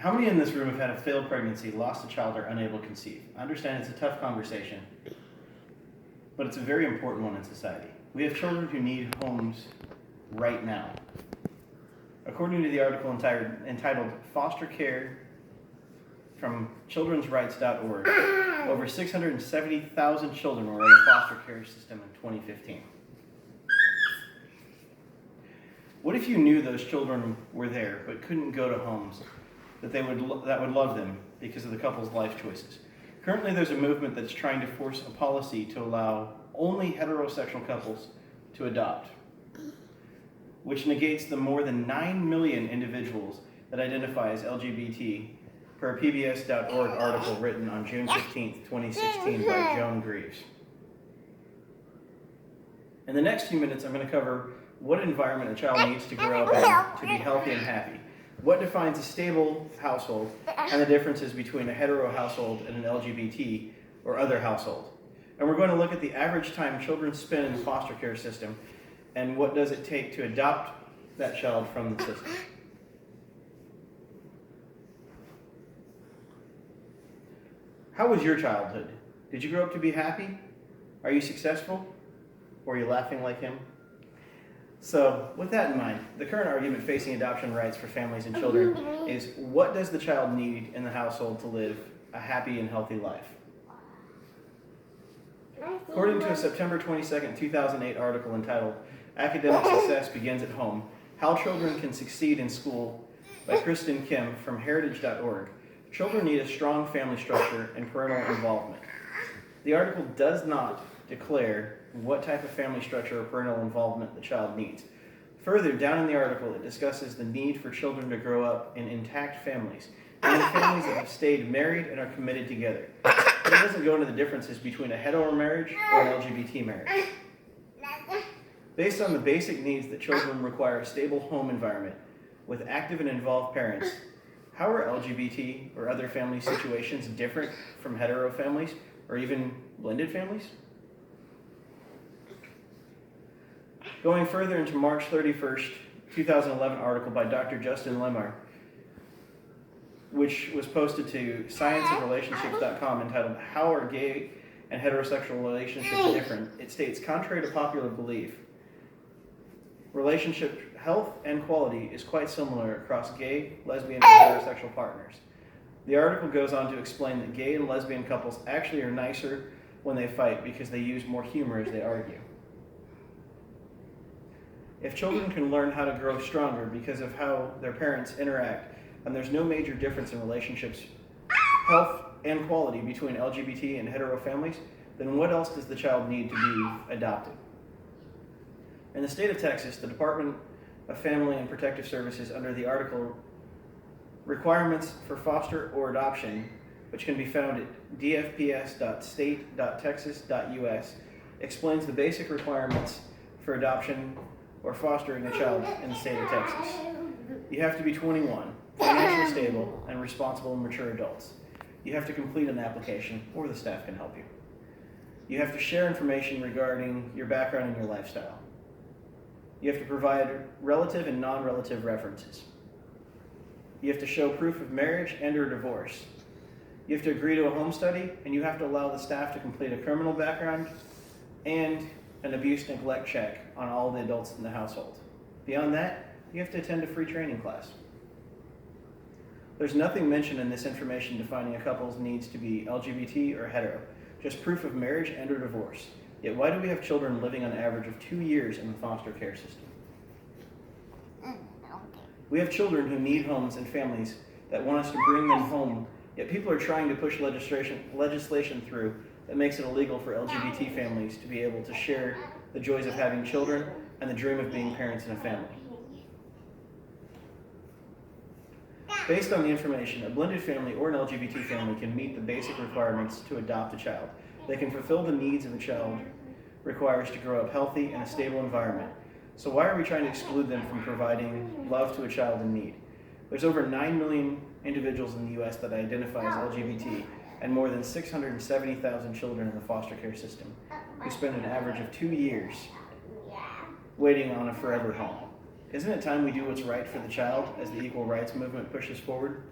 How many in this room have had a failed pregnancy, lost a child, or unable to conceive? I understand it's a tough conversation, but it's a very important one in society. We have children who need homes right now. According to the article entitled Foster Care from childrensrights.org, over 670,000 children were in the foster care system in 2015. What if you knew those children were there but couldn't go to homes that would love them because of the couple's life choices? Currently, there's a movement that's trying to force a policy to allow only heterosexual couples to adopt, which negates the more than 9 million individuals that identify as LGBT, per a PBS.org article written on June 15, 2016 by Joan Greaves. In the next few minutes, I'm going to cover what environment a child needs to grow up in to be healthy and happy, what defines a stable household, and the differences between a hetero household and an LGBT or other household. And we're going to look at the average time children spend in the foster care system and what does it take to adopt that child from the system. How was your childhood? Did you grow up to be happy? Are you successful? Or are you laughing like him? So, with that in mind, the current argument facing adoption rights for families and children is, what does the child need in the household to live a happy and healthy life? According to a September 22, 2008 article entitled Academic Success Begins at Home, How Children Can Succeed in School by Kristen Kim from heritage.org, children need a strong family structure and parental involvement. The article does not declare what type of family structure or parental involvement the child needs. Further, down in the article, it discusses the need for children to grow up in intact families, and in families that have stayed married and are committed together. But it doesn't go into the differences between a hetero marriage or an LGBT marriage. Based on the basic needs that children require a stable home environment with active and involved parents, how are LGBT or other family situations different from hetero families or even blended families? Going further into March 31st, 2011 article by Dr. Justin Lemar, which was posted to scienceofrelationships.com entitled How Are Gay and Heterosexual Relationships Different? It states, contrary to popular belief, relationship health and quality is quite similar across gay, lesbian, and heterosexual partners. The article goes on to explain that gay and lesbian couples actually are nicer when they fight because they use more humor as they argue. If children can learn how to grow stronger because of how their parents interact, and there's no major difference in relationships, health, and quality between LGBT and hetero families, then what else does the child need to be adopted? In the state of Texas, the Department of Family and Protective Services, under the article Requirements for Foster or Adoption, which can be found at dfps.state.texas.us, explains the basic requirements for adoption or fostering a child in the state of Texas. You have to be 21, financially stable, and responsible and mature adults. You have to complete an application, or the staff can help you. You have to share information regarding your background and your lifestyle. You have to provide relative and non-relative references. You have to show proof of marriage and or divorce. You have to agree to a home study, and you have to allow the staff to complete a criminal background and an abuse neglect check on all the adults in the household. Beyond that, you have to attend a free training class. There's nothing mentioned in this information defining a couple's needs to be LGBT or hetero, just proof of marriage and or divorce. Yet why do we have children living on an average of 2 years in the foster care system? We have children who need homes and families that want us to bring them home, yet people are trying to push legislation through that makes it illegal for LGBT families to be able to share the joys of having children and the dream of being parents in a family. Based on the information, a blended family or an LGBT family can meet the basic requirements to adopt a child. They can fulfill the needs of a child requires to grow up healthy in a stable environment. So why are we trying to exclude them from providing love to a child in need? There's over 9 million individuals in the U.S. that identify as LGBT, and more than 670,000 children in the foster care system who spend an average of 2 years waiting on a forever home. Isn't it time we do what's right for the child as the equal rights movement pushes forward?